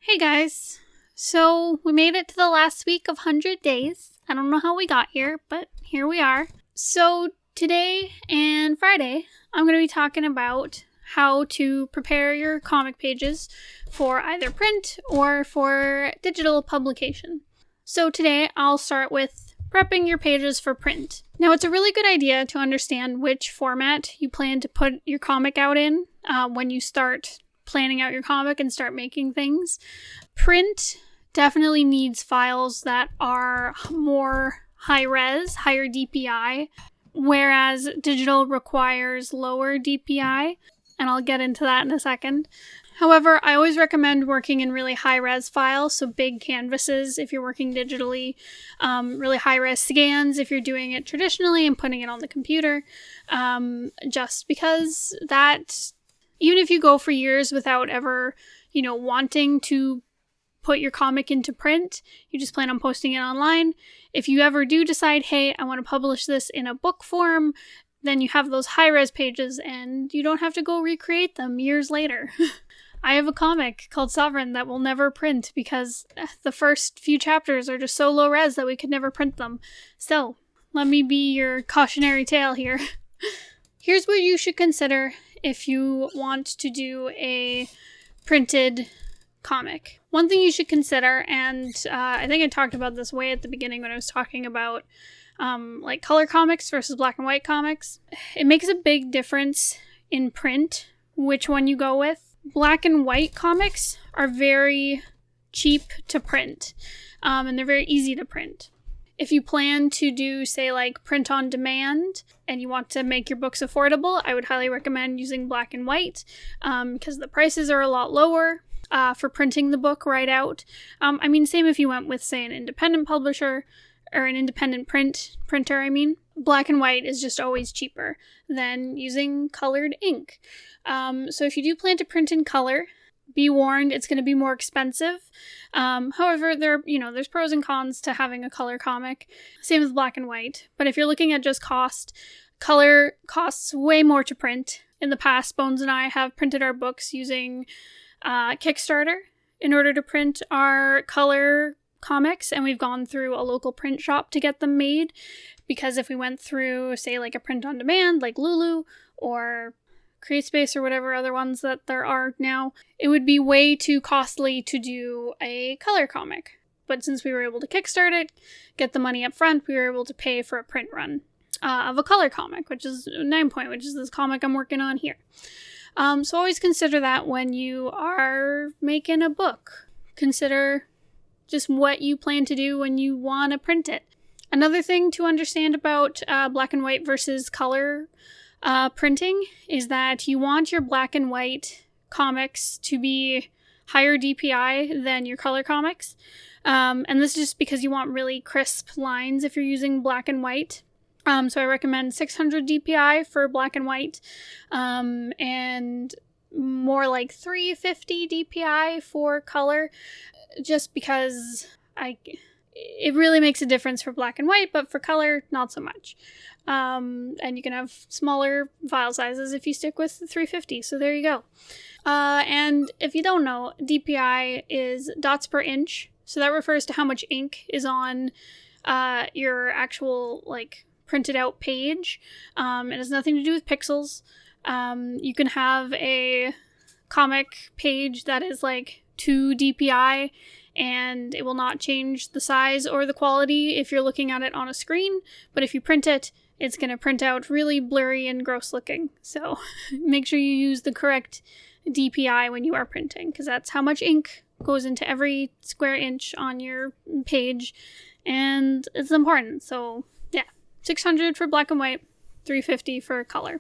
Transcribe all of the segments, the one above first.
Hey guys, so we made it to the last week of 100 days. I don't know how we got here, but here we are. So today and Friday, I'm going to be talking about how to prepare your comic pages for either print or for digital publication. So today I'll start with prepping your pages for print. Now it's a really good idea to understand which format you plan to put your comic out in when you start planning out your comic and start making things. Print definitely needs files that are more high-res, higher DPI, whereas digital requires lower DPI, and I'll get into that in a second. However, I always recommend working in really high-res files, so big canvases if you're working digitally, really high-res scans if you're doing it traditionally and putting it on the computer, just because that, even if you go for years without ever, wanting to put your comic into print, you just plan on posting it online. If you ever do decide, hey, I want to publish this in a book form, then you have those high-res pages and you don't have to go recreate them years later. I have a comic called Sovereign that will never print because the first few chapters are just so low-res that we could never print them. So, let me be your cautionary tale here. Here's what you should consider if you want to do a printed comic. One thing you should consider, and I think I talked about this way at the beginning when I was talking about color comics versus black and white comics. It makes a big difference in print which one you go with. Black and white comics are very cheap to print, and they're very easy to print. If you plan to do, say, like print on demand and you want to make your books affordable, I would highly recommend using black and white because the prices are a lot lower for printing the book right out. Same if you went with, say, an independent publisher or an independent printer. Black and white is just always cheaper than using colored ink. So if you do plan to print in color, be warned, it's going to be more expensive. However, there's pros and cons to having a color comic. Same with black and white. But if you're looking at just cost, color costs way more to print. In the past, Bones and I have printed our books using Kickstarter in order to print our color comics, and we've gone through a local print shop to get them made. Because if we went through, say, like a print on demand, like Lulu, or CreateSpace or whatever other ones that there are now, it would be way too costly to do a color comic. But since we were able to kickstart it, get the money up front, we were able to pay for a print run of a color comic, which is 9 Point, which is this comic I'm working on here. So always consider that when you are making a book. Consider just what you plan to do when you want to print it. Another thing to understand about black and white versus color printing is that you want your black and white comics to be higher DPI than your color comics. And this is just because you want really crisp lines if you're using black and white. So I recommend 600 DPI for black and white, and more like 350 DPI for color, just because it really makes a difference for black and white, but for color, not so much. And you can have smaller file sizes if you stick with 350, so there you go. And if you don't know, DPI is dots per inch, so that refers to how much ink is on your actual, printed out page. It has nothing to do with pixels. You can have a comic page that is 2 DPI, and it will not change the size or the quality if you're looking at it on a screen, but if you print it, it's going to print out really blurry and gross looking. So make sure you use the correct DPI when you are printing, because that's how much ink goes into every square inch on your page, and it's important. So yeah, 600 for black and white, 350 for color.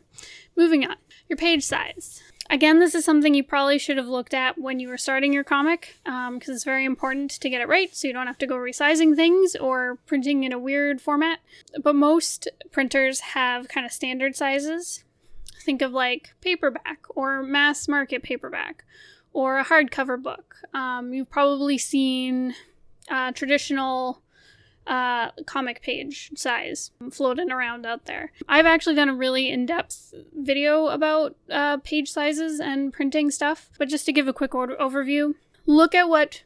Moving on, your page size. Again, this is something you probably should have looked at when you were starting your comic, because it's very important to get it right so you don't have to go resizing things or printing in a weird format. But most printers have kind of standard sizes. Think of paperback or mass market paperback or a hardcover book. You've probably seen traditional comic page size floating around out there. I've actually done a really in-depth video about page sizes and printing stuff, but just to give a quick overview, look at what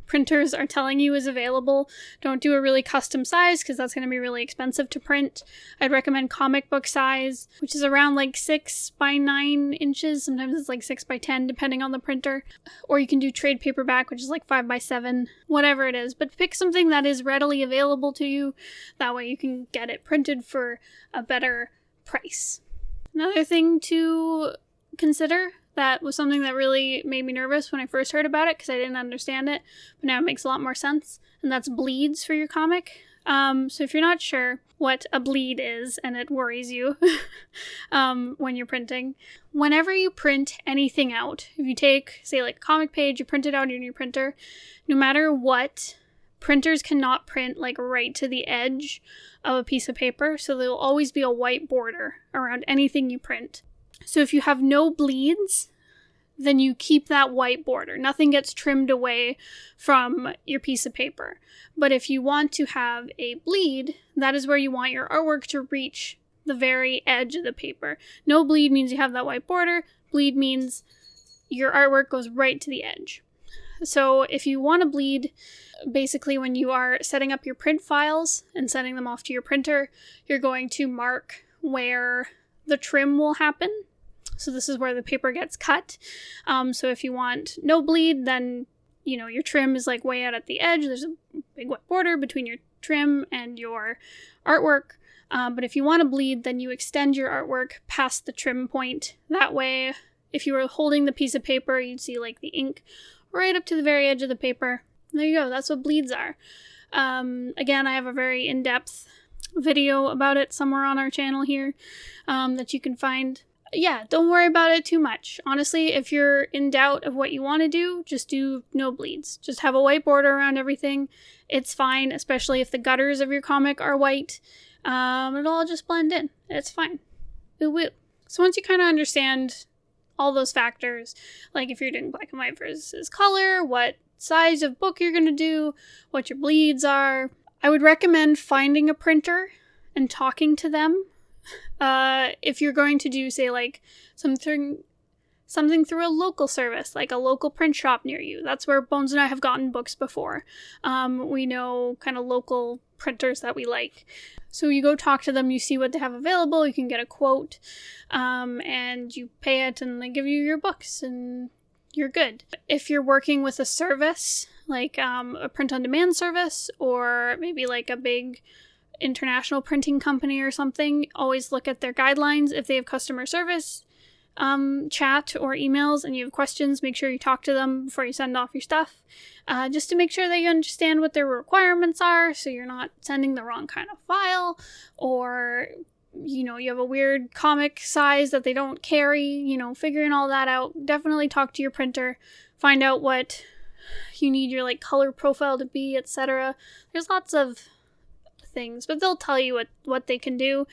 printers are telling you is available. Don't do a really custom size because that's going to be really expensive to print. I'd recommend comic book size, which is around like 6 by 9 inches. Sometimes it's like 6 by 10 depending on the printer. Or you can do trade paperback, which is like 5 by 7, whatever it is. But pick something that is readily available to you. That way you can get it printed for a better price. Another thing to consider that was something that really made me nervous when I first heard about it because I didn't understand it, but now it makes a lot more sense, and that's bleeds for your comic. So if you're not sure what a bleed is and it worries you when you're printing, whenever you print anything out, if you take, say, like a comic page, you print it out in your printer, no matter what, printers cannot print like right to the edge of a piece of paper, so there will always be a white border around anything you print. So if you have no bleeds, then you keep that white border. Nothing gets trimmed away from your piece of paper. But if you want to have a bleed, that is where you want your artwork to reach the very edge of the paper. No bleed means you have that white border. Bleed means your artwork goes right to the edge. So if you want to bleed, basically when you are setting up your print files and sending them off to your printer, you're going to mark where the trim will happen. So this is where the paper gets cut. So if you want no bleed, then, your trim is like way out at the edge. There's a big white border between your trim and your artwork. But if you want to bleed, then you extend your artwork past the trim point. That way, if you were holding the piece of paper, you'd see like the ink right up to the very edge of the paper. There you go. That's what bleeds are. Again, I have a very in-depth video about it somewhere on our channel here that you can find. Yeah, don't worry about it too much. Honestly, if you're in doubt of what you want to do, just do no bleeds. Just have a white border around everything. It's fine, especially if the gutters of your comic are white. It'll all just blend in. It's fine. Woo-woo. So once you kind of understand all those factors, like if you're doing black and white versus color, what size of book you're going to do, what your bleeds are, I would recommend finding a printer and talking to them. If you're going to do, say, like something through a local service, like a local print shop near you. That's where Bones and I have gotten books before. We know kind of local printers that we like. So you go talk to them, you see what they have available, you can get a quote, and you pay it and they give you your books and you're good. If you're working with a service, like a print-on-demand service, or maybe like a big international printing company or something, always look at their guidelines. If they have customer service chat or emails and you have questions, make sure you talk to them before you send off your stuff, just to make sure that you understand what their requirements are, so you're not sending the wrong kind of file, or you have a weird comic size that they don't carry, figuring all that out. Definitely talk to your printer, find out what you need your like color profile to be, etc. There's lots of things, but they'll tell you what they can do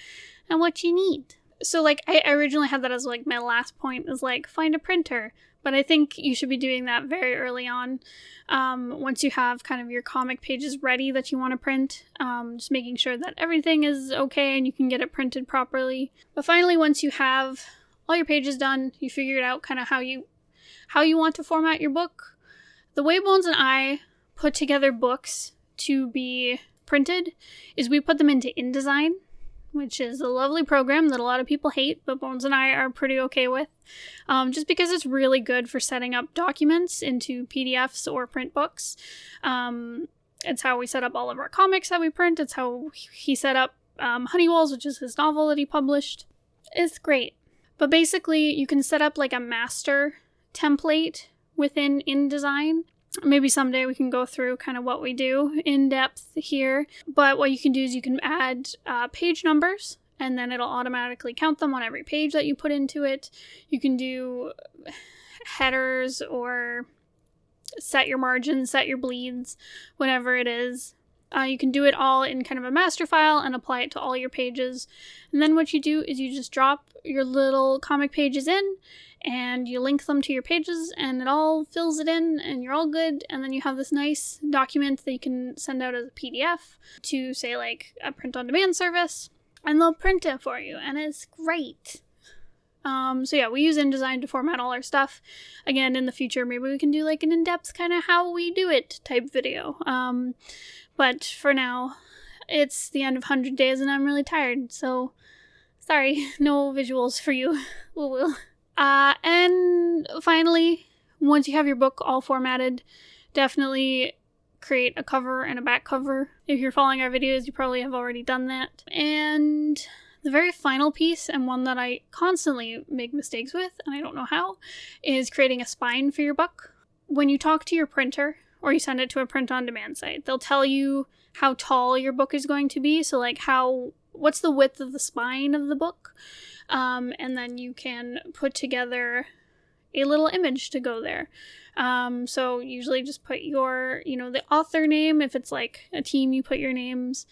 and what you need. So like I originally had that as like my last point, is like find a printer, but I think you should be doing that very early on. Once you have kind of your comic pages ready that you want to print, just making sure that everything is okay and you can get it printed properly. But finally, once you have all your pages done, you figured out kind of how you want to format your book. The way Bones and I put together books to be printed is we put them into InDesign, which is a lovely program that a lot of people hate, but Bones and I are pretty okay with, just because it's really good for setting up documents into PDFs or print books. It's how we set up all of our comics that we print. It's how he set up Honeywells, which is his novel that he published. It's great. But basically, you can set up like a master template within InDesign. Maybe someday we can go through kind of what we do in depth here. But what you can do is you can add page numbers, and then it'll automatically count them on every page that you put into it. You can do headers or set your margins, set your bleeds, whatever it is. You can do it all in kind of a master file and apply it to all your pages. And then what you do is you just drop your little comic pages in, and you link them to your pages, and it all fills it in, and you're all good. And then you have this nice document that you can send out as a PDF to, say, like a print-on-demand service, and they'll print it for you, and it's great. So yeah, we use InDesign to format all our stuff. Again, in the future, maybe we can do like an in-depth kind of how we do it type video. But for now, it's the end of 100 days and I'm really tired, so sorry, no visuals for you. Woo-woo. And finally, once you have your book all formatted, definitely create a cover and a back cover. If you're following our videos, you probably have already done that. And the very final piece, and one that I constantly make mistakes with, and I don't know how, is creating a spine for your book. When you talk to your printer, or you send it to a print-on-demand site, they'll tell you how tall your book is going to be, so like what's the width of the spine of the book, and then you can put together a little image to go there. So usually just put your, the author name. If it's like a team, you put your names,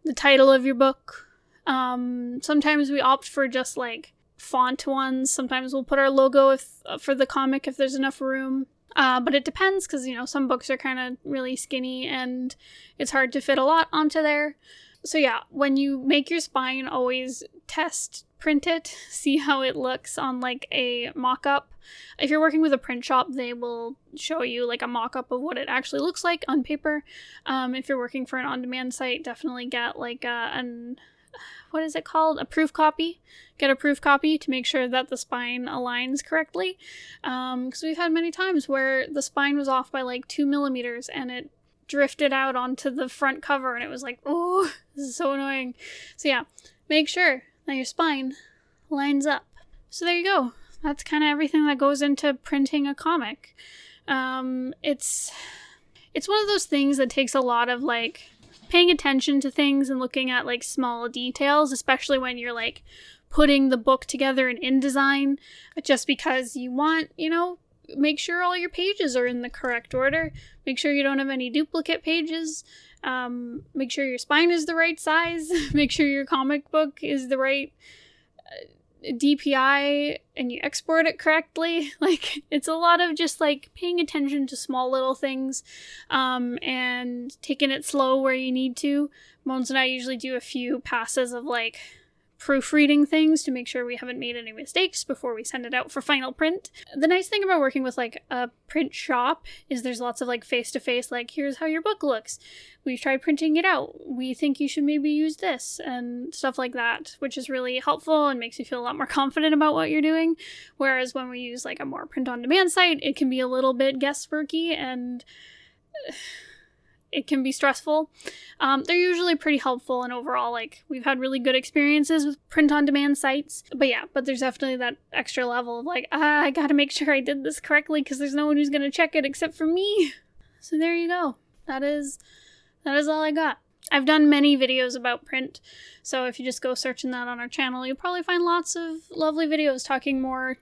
the title of your book. Sometimes we opt for just like font ones. Sometimes we'll put our logo for the comic if there's enough room. But it depends because, some books are kind of really skinny and it's hard to fit a lot onto there. So yeah, when you make your spine, always print it, see how it looks on like a mock-up. If you're working with a print shop, they will show you like a mock-up of what it actually looks like on paper. If you're working for an on-demand site, definitely get like what is it called? A proof copy. Get a proof copy to make sure that the spine aligns correctly. Because we've had many times where the spine was off by like 2 millimeters and it drifted out onto the front cover and it was like, oh, this is so annoying. So yeah, make sure that your spine lines up. So there you go. That's kind of everything that goes into printing a comic. It's one of those things that takes a lot of like paying attention to things and looking at like small details, especially when you're like putting the book together in InDesign, just because you want, make sure all your pages are in the correct order, make sure you don't have any duplicate pages, make sure your spine is the right size, make sure your comic book is the right DPI and you export it correctly. Like, it's a lot of just like paying attention to small little things and taking it slow where you need to. Mons and I usually do a few passes of like proofreading things to make sure we haven't made any mistakes before we send it out for final print. The nice thing about working with like a print shop is there's lots of like face-to-face, like, here's how your book looks. We've tried printing it out. We think you should maybe use this and stuff like that, which is really helpful and makes you feel a lot more confident about what you're doing. Whereas when we use like a more print-on-demand site, it can be a little bit guessworky and it can be stressful. They're usually pretty helpful, and overall, like, we've had really good experiences with print-on-demand sites. But there's definitely that extra level of like, I gotta make sure I did this correctly because there's no one who's gonna check it except for me. So there you go. That is all I got. I've done many videos about print, so if you just go searching that on our channel, you'll probably find lots of lovely videos talking more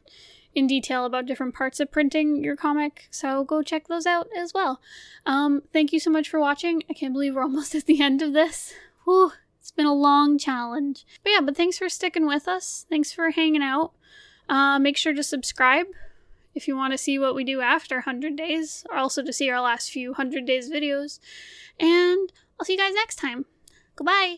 in detail about different parts of printing your comic, so go check those out as well. Thank you so much for watching. I can't believe we're almost at the end of this. Whew, it's been a long challenge. But thanks for sticking with us. Thanks for hanging out. Make sure to subscribe if you want to see what we do after 100 days, or also to see our last few 100 days videos. And I'll see you guys next time. Goodbye!